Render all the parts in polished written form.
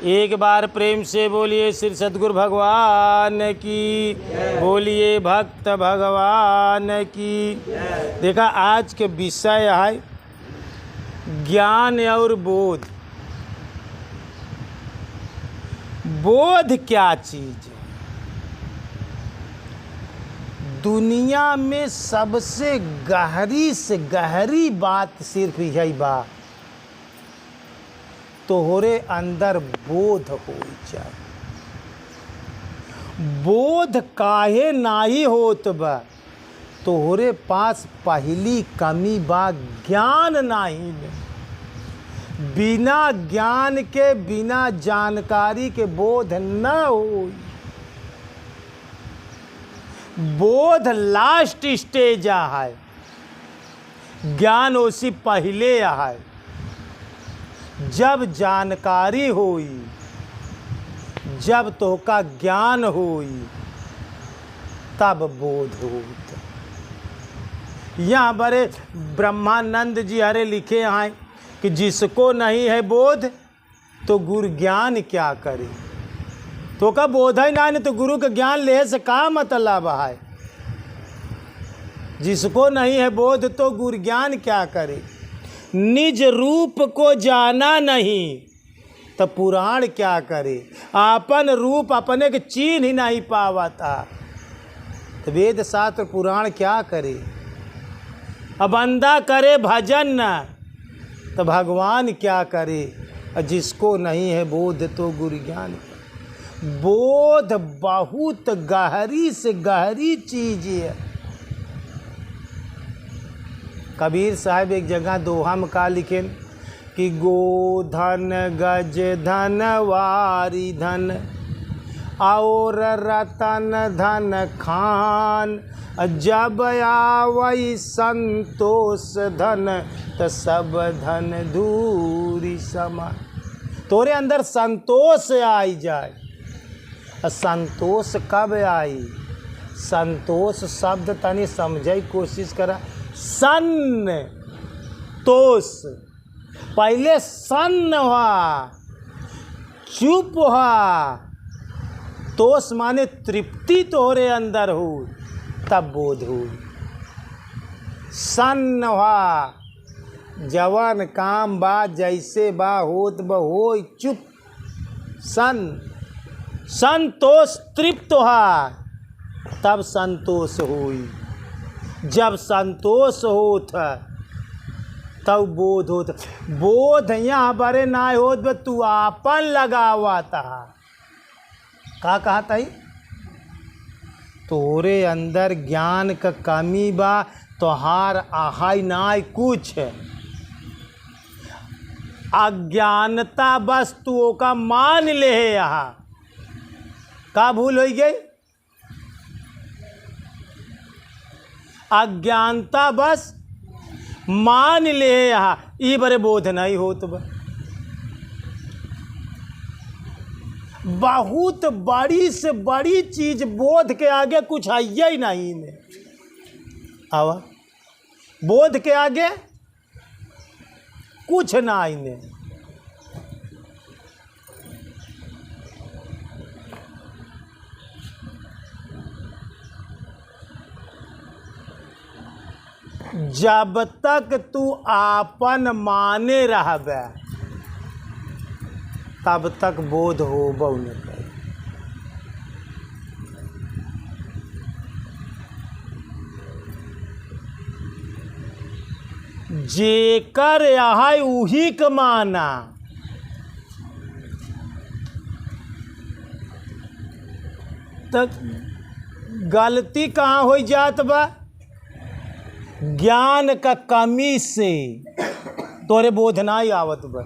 एक बार प्रेम से बोलिए श्री सद्गुरु भगवान की, बोलिए भक्त भगवान की। देखा आज के विषय है ज्ञान और बोध। बोध क्या चीज है? दुनिया में सबसे गहरी से गहरी बात सिर्फ यही बात, तोहरे अंदर बोध हो जाए। बोध काहे नाही होत बा? तोहरे पास पहली कमी बा ज्ञान नहीं। बिना ज्ञान के, बिना जानकारी के बोध न हो। बोध लास्ट स्टेज है, ज्ञान उसी पहले है। जब जानकारी होई, जब तोहका ज्ञान होई, तब बोध होत। यहाँ बड़े ब्रह्मानंद जी हरे लिखे हैं कि जिसको नहीं है बोध तो गुरु ज्ञान क्या करे। तो का बोध ही नहीं तो गुरु का ज्ञान ले से का मतलब है। जिसको नहीं है बोध तो गुरु ज्ञान क्या करे। निज रूप को जाना नहीं तो पुराण क्या करे। अपन रूप अपने के चीन ही नहीं पावता तो वेद शास्त्र पुराण क्या करे। अब बंदा करे भजन न तो भगवान क्या करे। और जिसको नहीं है बोध तो गुरु ज्ञान। बोध बहुत गहरी से गहरी चीज है। कबीर साहब एक जगह दोहा में का लिखे कि गोधन गज धन वारी धन और रतन धन खान। जब आवई संतोष धन तो सब धन दूरी समान। तोरे अंदर संतोष आई जाए। संतोष कब आई? संतोष शब्द तनी समझे कोशिश करा। सन तोष, पहले सन हुआ, चुप हुआ। तोष माने तृप्ति तोरे अंदर हो तब बोध हो। सन हुआ, जवन काम बा जैसे बा होत बा हो चुप। सन संतोष तृप्त हुआ तब संतोष हुई। जब संतोष होत तब बोध होत। बोध यहाँ बड़े ना होत बे तू आपन लगावाता। का कहता है? तोरे अंदर ज्ञान का कमी बा तोहार आहाई नाय कुछ। अज्ञानता बस तू का मान ले है। यहाँ का भूल हो गई? अज्ञानता बस मान ले यहाँ ई बड़े बोध नहीं होत बा। बहुत बड़ी से बड़ी चीज बोध के आगे कुछ है ही नहीं में। आवा बोध के आगे कुछ ना इने। जब तक तू आपन माने रहबे तब तक बोध होबो न करे। जेकर यहाँ उही के माना। तो गलती कहाँ हो जात बा? ज्ञान का कमी से तोरे बोध नहीं आवत बा।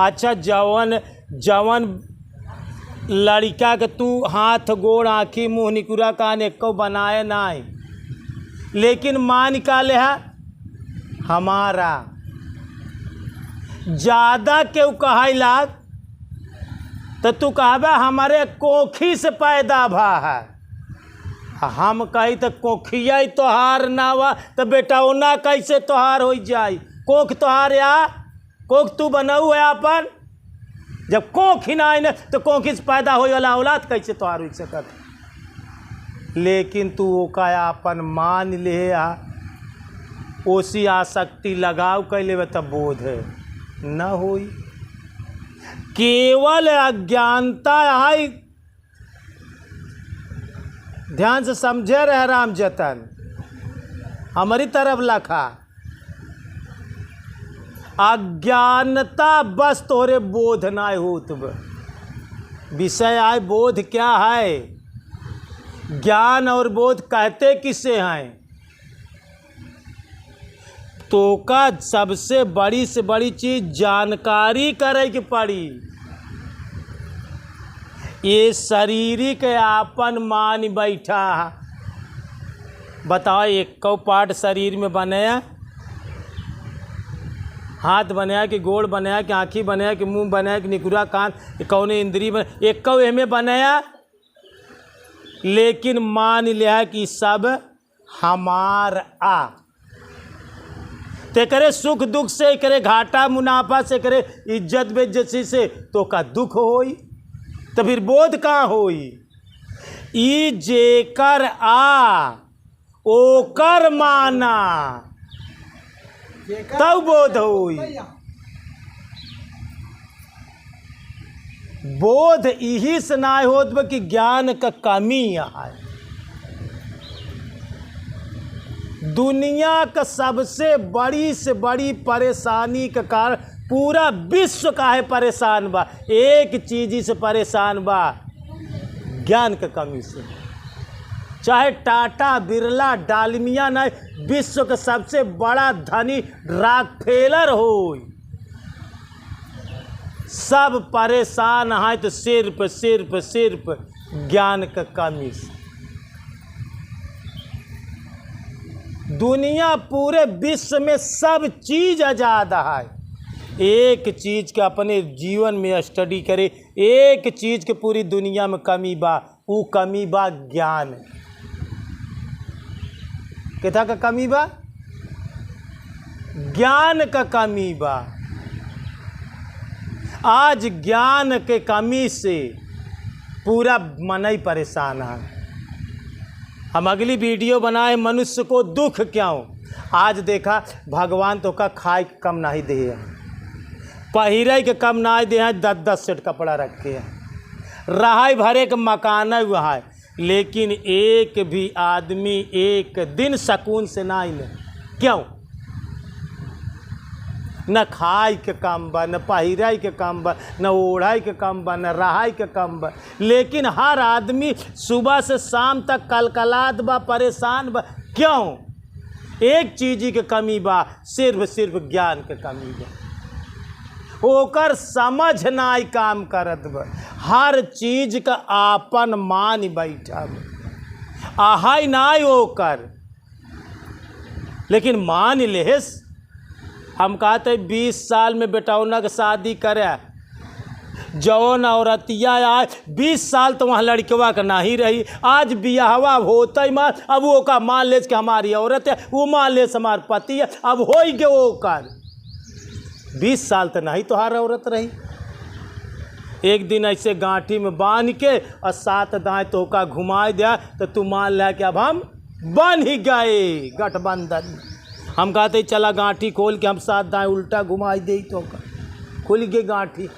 अच्छा जवन जवन लड़का के तू हाथ गोड़ आँखी मुँह निकुरा कान एको बनाए नहीं, लेकिन मान का ले है हमारा ज़्यादा क्यों कहा लाग तो तू कहबा हमारे कोखी से पैदा भा है। हम कही तो कोखिया ही तोहार ना हुआ तो बेटा ओना कैसे तोहार हो जाई। कोख तोहार या कोख तू बनाऊ है अपन जब कोख ही ना आई न तो कोखिस पैदा होए वाला औलाद कैसे तोहार हो सकत। लेकिन तू ओका अपन मान ले आ, ओसी आसक्ति लगाव कैले तब बोध है न होई। केवल अज्ञानता आई, ध्यान से समझे रहे राम जतन, हमारी तरफ लखा। अज्ञानता बस तोरे बोध ना होत। विषय आए बोध क्या है, ज्ञान और बोध कहते किसे हैं। तो का सबसे बड़ी से बड़ी चीज जानकारी करे की पड़ी। ये शारीरिक आपन मान बैठा, बताओ एक कौ पार्ट शरीर में बनाया, हाथ बनाया कि गोड़ बनाया कि आँखी बनाया कि मुंह बनाया कि निकुरा कान कौन इंद्री बना, एक कौ एमे बनाया। लेकिन मान लिया कि सब हमार आ, ते करे सुख दुख से, करे घाटा मुनाफा से, करे इज्जत बेइज्जती से, तो का दुख होई, तो फिर बोध कहाँ होई। ई जेकर आ ओकर माना तब बोध होई। बोध यही से ना होत कि ज्ञान का कमी है। दुनिया का सबसे बड़ी से बड़ी परेशानी का कारण पूरा विश्व का है परेशान बा, एक चीज से परेशान बा, ज्ञान का कमी से। चाहे टाटा बिरला डालमिया न विश्व का सबसे बड़ा धनी रॉकफेलर हो, सब परेशान है तो सिर्फ सिर्फ सिर्फ ज्ञान का कमी से। दुनिया पूरे विश्व में सब चीज आजाद है, एक चीज के अपने जीवन में स्टडी करे, एक चीज के पूरी दुनिया में कमी बा, वो कमी बा ज्ञान। कितना का कमी बा, ज्ञान का कमी बा। आज ज्ञान के कमी से पूरा मन ही परेशान है। हम अगली वीडियो बनाए मनुष्य को दुख क्यों। आज देखा भगवान तो का खाए कम नहीं दे, पहिरे के कम नहीं दे, 10-10 सेट कपड़ा रखे हैं, रहाई भरे के मकान हुआ है, लेकिन एक भी आदमी एक दिन सुकून से ना ले। क्यों? न खाए के काम बा, न पहिराई के काम बा, न ओढ़ाई के काम बा, न रहाई के काम बा, लेकिन हर आदमी सुबह से शाम तक कलकलात बा, परेशान बा। क्यों? एक चीज के कमी बा, सिर्फ सिर्फ ज्ञान के कमी बा। ओकर समझ नाई काम करत बा, हर चीज का आपन मान बैठा बा, आहाई नाई ओकर। लेकिन मान लेस, हम कहते 20 साल में बेटौना के शादी करे, जौन औरतिया आए 20 साल तो वहाँ लड़कवा का नहीं रही, आज बियाहवा होता ही मार, अब वो का मान ले कि हमारी औरत है, वो मान ले हमार पति है, अब हो ही गए वो कर 20 साल तो नहीं तोहार औरत रही। एक दिन ऐसे गांठी में बांध के और 7 दाएं तो का घुमा दिया, तो तू मान लिया कि अब हम बन ही गए गठबंधन। हम कहते चला गांठी खोल के हम 7 दाएं उल्टा घुमाई दे, तो खुल गई गांठी।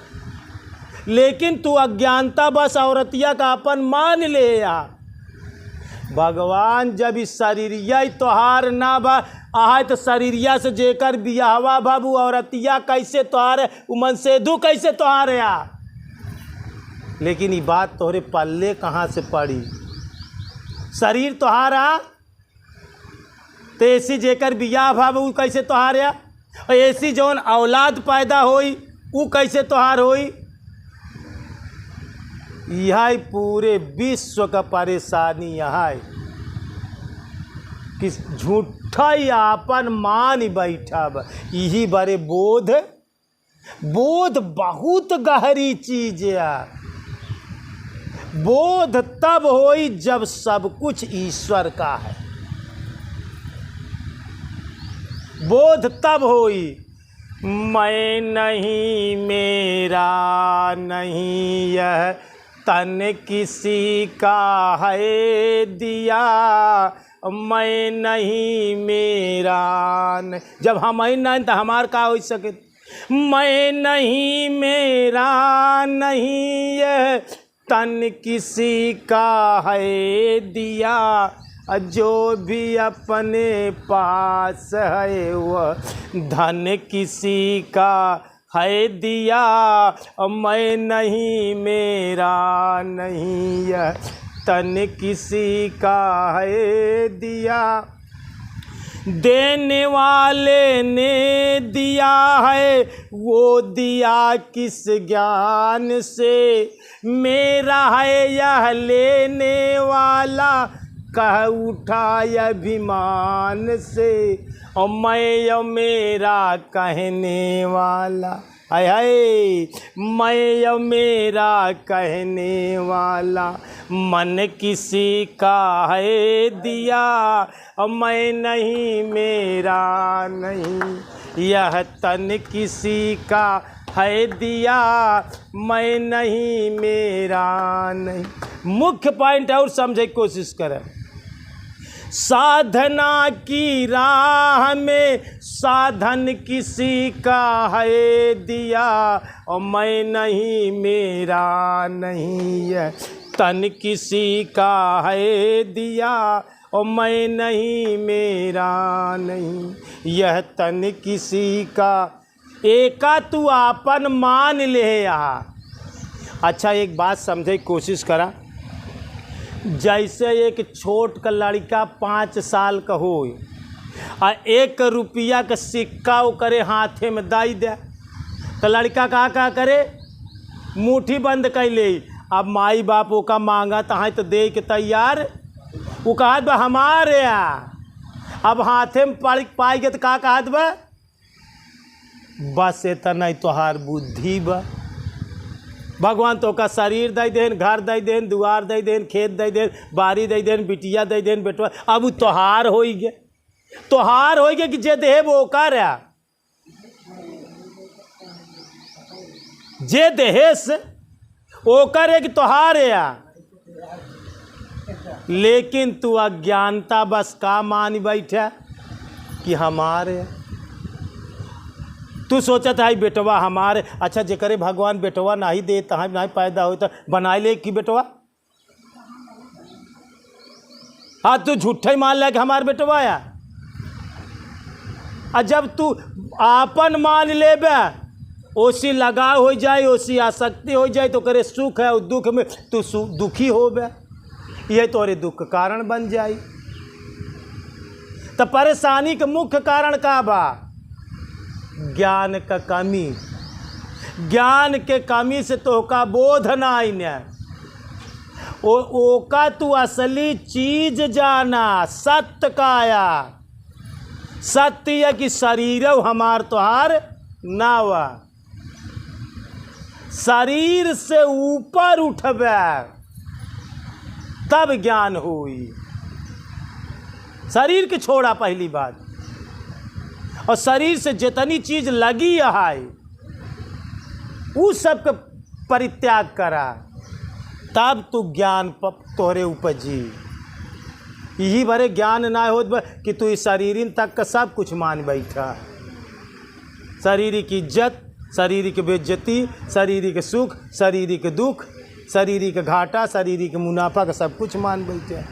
लेकिन तू अज्ञानता बस औरतिया का अपन मान ले आ। भगवान जब इस शरीरिया तोहार ना बा आए, तो शरीरिया से जेकर बियाहवा बाबू औरतिया कैसे तोहार, उमन सेधु कैसे तोहार आ। लेकिन ये बात तोहरे पल्ले कहाँ से पड़ी। शरीर तोहारा तो ऐसी जेकर बियाह बाबू कैसे तोहार आ, और ऐसी जौन औलाद पैदा होई वो कैसे तोहार होई। यह पूरे विश्व का परेशानी यह है कि झूठा ही आपन मान बैठा बा। यही बड़े बोध, बोध बहुत गहरी चीज है। बोध तब होई जब सब कुछ ईश्वर का है। बोध तब होई मैं नहीं मेरा नहीं यह तन किसी का है दिया, मैं नहीं मेरा नहीं। जब हम ही नहीं तो हमार का हो सके। मैं नहीं मेरा नहीं यह तन किसी का है दिया, जो भी अपने पास है वह धन किसी का है दिया, मैं नहीं मेरा नहीं यह तन किसी का है दिया। देने वाले ने दिया है वो दिया किस ज्ञान से, मेरा है यह लेने वाला कह उठा अभिमान से, और मैं मेरा कहने वाला हाय हाय, मैं मेरा कहने वाला मन किसी का है दिया, मैं नहीं मेरा नहीं यह तन किसी का है दिया, मैं नहीं मेरा नहीं। मुख्य पॉइंट और समझने की कोशिश करें। साधना की राह में साधन किसी का है दिया, और मैं नहीं मेरा नहीं है तन किसी का है दिया, और मैं नहीं मेरा नहीं यह तन किसी का। एका तू आपन मान ले यहाँ। अच्छा एक बात समझे की कोशिश करा। जैसे एक छोट का लड़का 5 साल का हो और 1 रुपया का सिक्का वो करे हाथे में दाई दे, तो लड़का का करे मुट्ठी बंद कर ले। अब माई बाप वो का मांगा तहाँ तो दे के तैयार, वो कहत बा हमारे अब हाथे में पाई के तो का कहत बा बस इतना तोहार बुद्धि बा। भगवान तो का शरीर दे देन, घर दे देन, दुआर दे देन, खेत दे देन, बारी दे देन, बिटिया दे देन, बेटवा। अब वो तोहार हो गए, तोहार हो गए कि जे देह वो कर जे देहेस वो करे कि तोहार है। लेकिन तू अज्ञानता बस का मान बैठा कि हमारे। तू सोचता है बेटवा हमारे। अच्छा जेकरे भगवान बेटवा नहीं दे तहाँ नहीं पैदा हो तो बनाए ले कि बेटवा। हाँ तू झूठे मान ले कि हमारे बेटवा आया। और जब तू आपन मान ले ओसी लगाव हो जाए, ओसी आसक्ति हो जाए, तो करे सुख है और दुख में तू दुखी हो बे, यह तोरे दुख कारण बन जाए। तो परेशानी के मुख्य कारण का बा ज्ञान का कमी। ज्ञान के कमी से तो का बोध ना आईने ओका तू असली चीज जाना। सत्य का आया सत्य है कि शरीर हमार तोहार नावा। शरीर से ऊपर उठबे तब ज्ञान हुई। शरीर के छोड़ा पहली बात, और शरीर से जितनी चीज लगी है उस सब के परित्याग करा, तब तू ज्ञान तोहरे उपजी। यही भरे ज्ञान ना हो कि तू इस शरीर तक का सब कुछ मान बैठा। शरीर की इज्जत, शरीर की बेइज्जती, शरीर के सुख, शरीर के दुख, शरीर के घाटा, शरीर के मुनाफा का सब कुछ मान बैठे।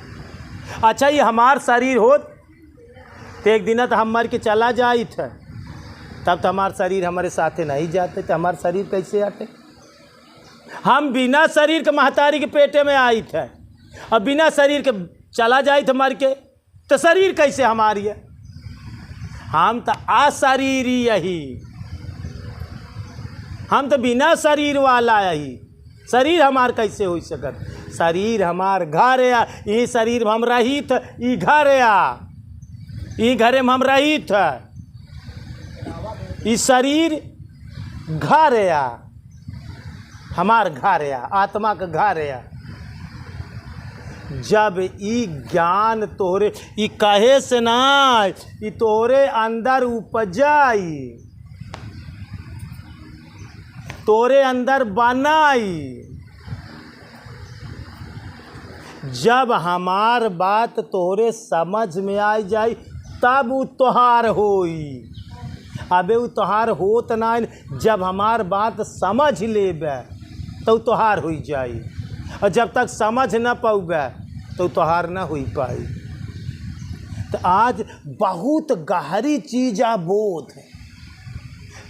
अच्छा ये हमार शरीर होत तो एक दिन तो हम मर के चला जाए थे, तब तो हमार शरीर हमारे साथे नहीं जाते, तो हमार शरीर कैसे आते। हम बिना शरीर के महतारी के पेटे में आई थे, अब बिना शरीर के चला जाए थे मर के, तो शरीर कैसे हमारी है। हम तो अशरीरी यही, हम तो बिना शरीर वाला यही। शरीर हमार कैसे हो सकत। शरीर हमार घर है, ये शरीर में हम रही थे, ये घर है, ये घरे में हम रही थे। ये शरीर घर है, हमार घर है, आत्मा का घर है। जब ई ज्ञान तोरे ई कहे से ना ई तोरे अंदर उपजाई, तोरे अंदर बनाई। जब हमार बात तोरे समझ में आ जाई तब उ तोहार होई। अबे उ तोहार होत ना, जब हमार बात समझ लेबे तो तोहार हो जाई, और जब तक समझ न पाऊबे तो तोहार न हो पाई। तो आज बहुत गहरी चीज़ है बोध,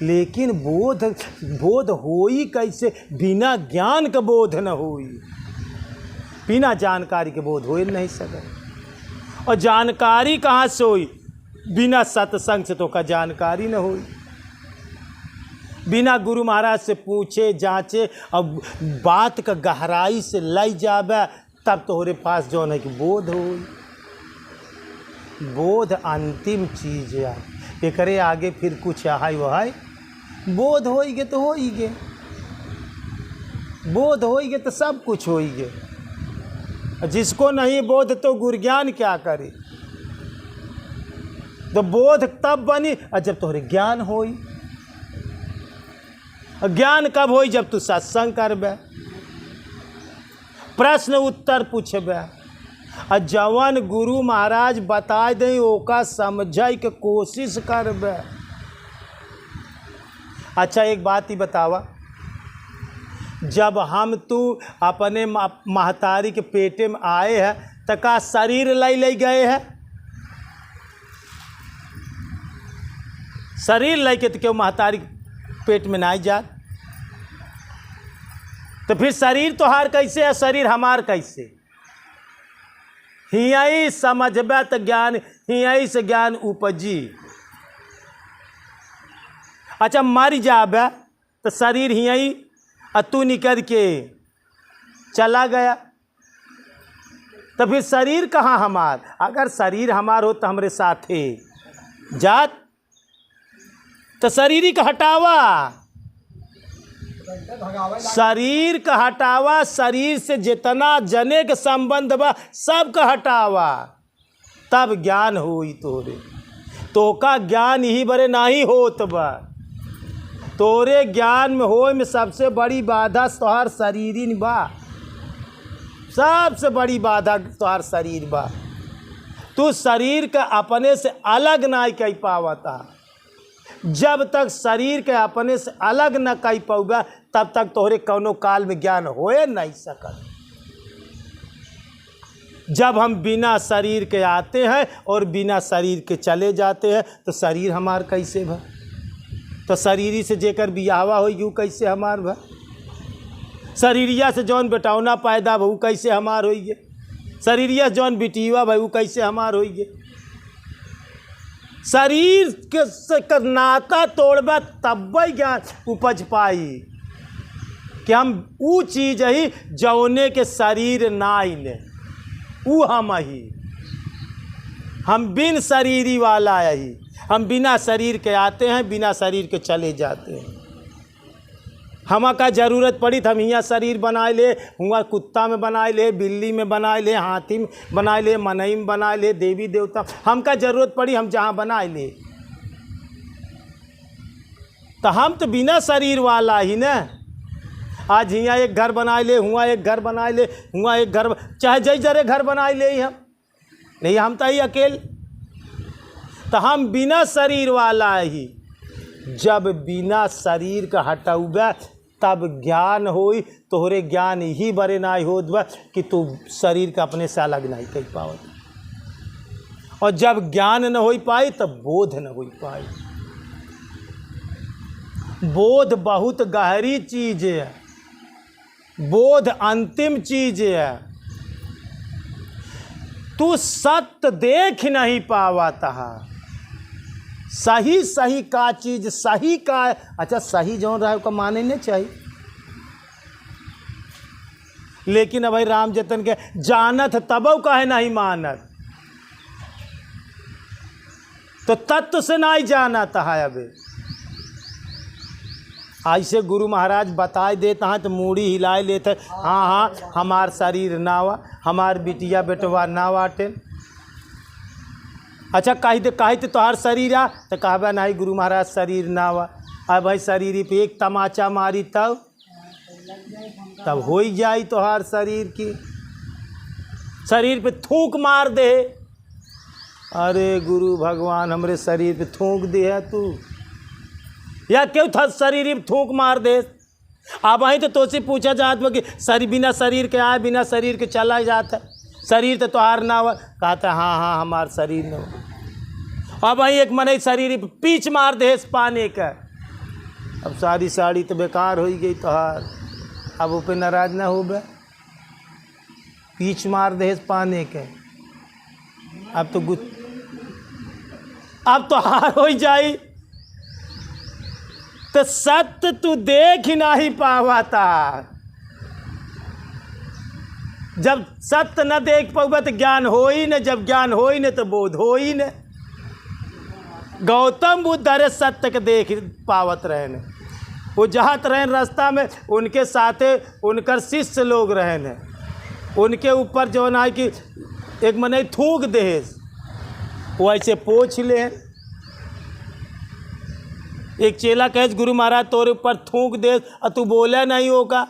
लेकिन बोध होई कैसे? बिना ज्ञान के बोध न होई, बिना जानकारी के बोध हो नहीं सके। और जानकारी कहाँ से होई? बिना सत्संग से तो का जानकारी न होई। बिना गुरु महाराज से पूछे जांचे और बात का गहराई से लई जाबे तब तोहरे पास जो है कि बोध होई। बोध अंतिम चीज है, एकरे आगे फिर कुछ है वह बोध होइगे तो होइगे, बोध होइगे तो सब कुछ होइगे। जिसको नहीं बोध तो गुरज्ञान क्या करे? तो बोध तब बनी जब तोहरे ज्ञान होई। ज्ञान कब होई? जब तू सत्संग करबे, प्रश्न उत्तर पूछबे, और जवन गुरु महाराज बता दे ओका समझे के कोशिश करबे। अच्छा एक बात ही बतावा, जब हम तू अपने महतारी के पेटे में आए हैं तो का शरीर ले गए हैं? शरीर लेके तो क्यों महतारी पेट में नहीं जा? तो फिर शरीर तोहार कैसे है, शरीर हमार कैसे? हियाई समझबे तो ज्ञान, हियाई से ज्ञान उपजी। अच्छा मर जाबे तो शरीर हियाई और तू निकल के चला गया, तो फिर शरीर कहाँ हमार? अगर शरीर हमार हो तो हमरे साथे जात, तो शरीर ही का हटावा, शरीर का हटावा, शरीर से जितना जने के संबंध बा सब का हटावा, तब ज्ञान होई तोरे। तो का ज्ञान ही बरे नहीं होत बा। तोरे ज्ञान में होए में सबसे बड़ी बाधा तोहार शरीर ही बा, सबसे बड़ी बाधा तोहार शरीर बा। तू शरीर का अपने से अलग नहीं कह पावता। जब तक शरीर के अपने से अलग न कह पाऊगा तब तक तोहरे कौनो काल में ज्ञान होए नहीं सकत। जब हम बिना शरीर के आते हैं और बिना शरीर के चले जाते हैं तो शरीर हमार कैसे भा? तो शरीरी से जेकर बियाहवा हो यू कैसे हमार भा? शरीरिया से जौन बेटौना पैदा भू कैसे हमार होइगे? शरीरिया से जौन बिटिया भाई कैसे हमार होइगे? शरीर के नाता तोड़बा तब ज्ञान उपज पाई कि हम ऊ चीज ही जौने के शरीर नाई ले, ऊ हम ही, हम बिन शरीरी वाला ही, हम बिना शरीर के आते हैं, बिना शरीर के चले जाते हैं। हमा का जरूरत पड़ी तो हम यहाँ शरीर बनाए ले, हुआ कुत्ता में बनाए ले, बिल्ली में बनाए ले, हाथी में बनाए ले, मनई में बनाए ले, देवी देवता हमका जरूरत पड़ी हम जहाँ बनाए ले। तो हम तो बिना शरीर वाला ही ना। आज यहाँ एक घर बनाए ले, हुआ एक घर बनाए ले, हुआ एक घर, चाहे जय जरे घर बनाए ले हम नहीं, हम तो ही अकेले। तो हम बिना शरीर वाला ही। जब बिना शरीर का हटौबे तब ज्ञान होई। तोहरे ज्ञान ही बरे नहीं होत बा कि तू शरीर का अपने से अलग नहीं कर पावत। और जब ज्ञान न हो पाई तब बोध न हो पाई। बोध बहुत गहरी चीज है, बोध अंतिम चीज है। तू सत्य देख नहीं पावता है, सही सही का चीज सही का। अच्छा सही जो रहा है उसका माने नहीं चाहिए, लेकिन अब भाई राम जतन के जानत तब का है नहीं मानत, तो तत्व से नहीं जानता है। अबे ऐसे गुरु महाराज बताए देता है तो मूड़ी हिलाए लेते, हाँ हाँ हमार शरीर नावा, हमार बिटिया बेटवा ना वाटे। अच्छा कही तो तोहार शरीर आ तो कहबा नहीं गुरु महाराज शरीर ना वा। अब भाई शरीर पे एक तमाचा मारी तब हो ही जाई तोहार शरीर की, शरीर पे थूक मार दे। अरे गुरु भगवान हमरे शरीर पे थूक दे है तू, या क्यों था शरीर पे थूक मार दे। अब वहीं तो तुझसे पूछा जात कि शरीर बिना शरीर के आए, बिना शरीर के चला जाता, शरीर तो तोहार ना हुआ। कहता हाँ हाँ हमार शरीर न हो। अब वहीं एक मने शरीर पे पीछ मार दे पाने का, अब सारी साड़ी तो बेकार हो गई तोहार, अब वो पे नाराज ना हो बे, पीछ मार दे पाने के, अब तो हार हो जाई। तो सत्य तू देख ही नहीं पावाता, जब सत्य न देख पाऊगा तो ज्ञान हो ही न, जब ज्ञान हो ही न तो बोध हो ही न। गौतम बुद्ध अरे सत्य के देख पावत रहे न, वो जहाँ रहे रास्ता में उनके साथे उनकर शिष्य लोग रहे न, उनके ऊपर जो ना कि एक मने थूक दे वो ऐसे पोछ ले। एक चेला कहे गुरु महाराज तोरे ऊपर थूक दे और तू बोले नहीं होगा।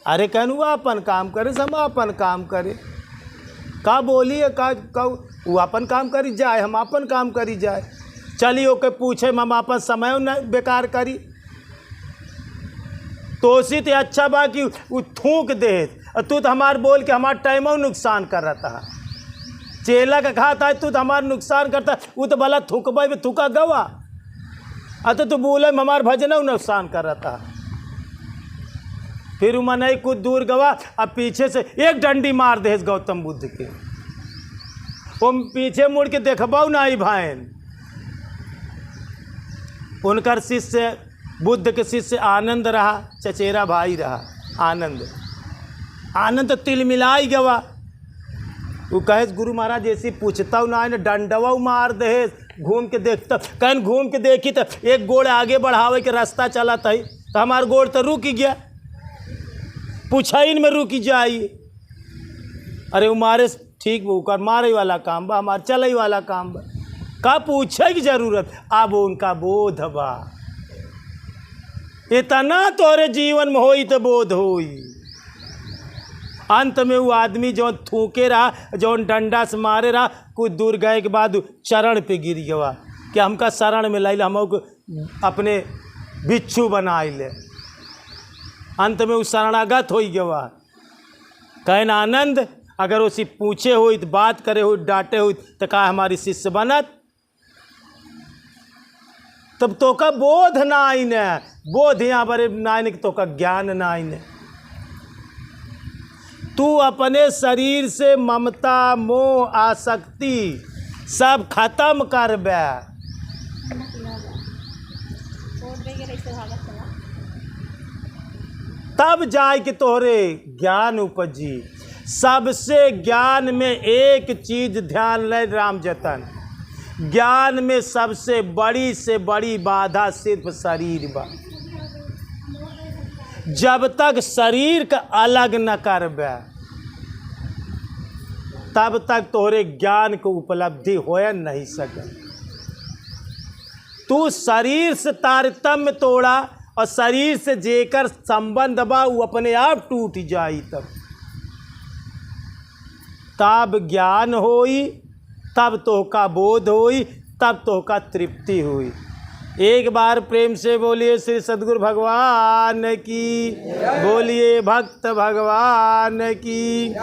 अरे कहनु अपन काम करे, सब अपन काम करे, का बोलिए का वो अपन काम करी जाए, हम अपन काम करी जाए। चलिए ओके पूछे हम अपन समय न बेकार करी, तो उसी तो अच्छा बा कि वो थूक दे, और तू तो हमार बोल के हमार टाइम नुकसान कर रहा था। चेला का कहा था तू तो हमार नुकसान करता, वो तो भला थूकबा में थूका गवा, अतः तो बोले हमार भजन नुकसान कर रहा था। फिर वो मन कुछ दूर गवा, अब पीछे से एक डंडी मार दे गौतम बुद्ध के, वो पीछे मुड़ के देखबाऊ नहीं भाईन। उनकर शिष्य बुद्ध के शिष्य आनंद रहा, चचेरा भाई रहा आनंद तो तिल मिलाई गवा। वो कहे गुरु महाराज जैसी पूछता ना है, डंडवा मार दे, घूम के देखता, कहीं घूम के देखी तो एक गोड़ आगे बढ़ावे के रास्ता चला था, तो हमार गोड़ तो रुक गया, पूछाइन में रुक जाई। अरे वो मारे ठीक वो कर मारे वाला काम बा, हमार चले वाला काम बा, का पूछे की जरूरत। अब उनका बोध बा, इतना तोरे जीवन में होई तो बोध होई। अंत में वो आदमी जो थूके रहा, जो डंडा से मारे रहा, कुछ दूर गए के बाद चरण पे गिर गया कि हमका शरण में लै, हम अपने बिच्छू बनाए ले। अंत में वो शरणागत हो गया। कहन आनंद अगर उसी पूछे हो तो बात करे हो डांटे हो तो का हमारी शिष्य बनत, तब तो का बोध ना आई न, बोध यहाँ बड़े नाइन तो का ज्ञान ना आई न। तू अपने शरीर से ममता मोह आसक्ति सब खत्म कर बे, तब जाए कि तोहरे ज्ञान उपजी। सबसे ज्ञान में एक चीज ध्यान ले राम जतन, ज्ञान में सबसे बड़ी से बड़ी बाधा सिर्फ शरीर बा। जब तक शरीर का अलग न करबे तब तक तोहरे ज्ञान को उपलब्धि हो नहीं सके। तू शरीर से तारतम्य तोड़ा और शरीर से जेकर संबंध बा वो अपने आप टूट जाई, तब ज्ञान होई, तब तो का बोध होई, तब तो का तृप्ति हुई। एक बार प्रेम से बोलिए श्री सद्गुरु भगवान की, बोलिए भक्त भगवान की।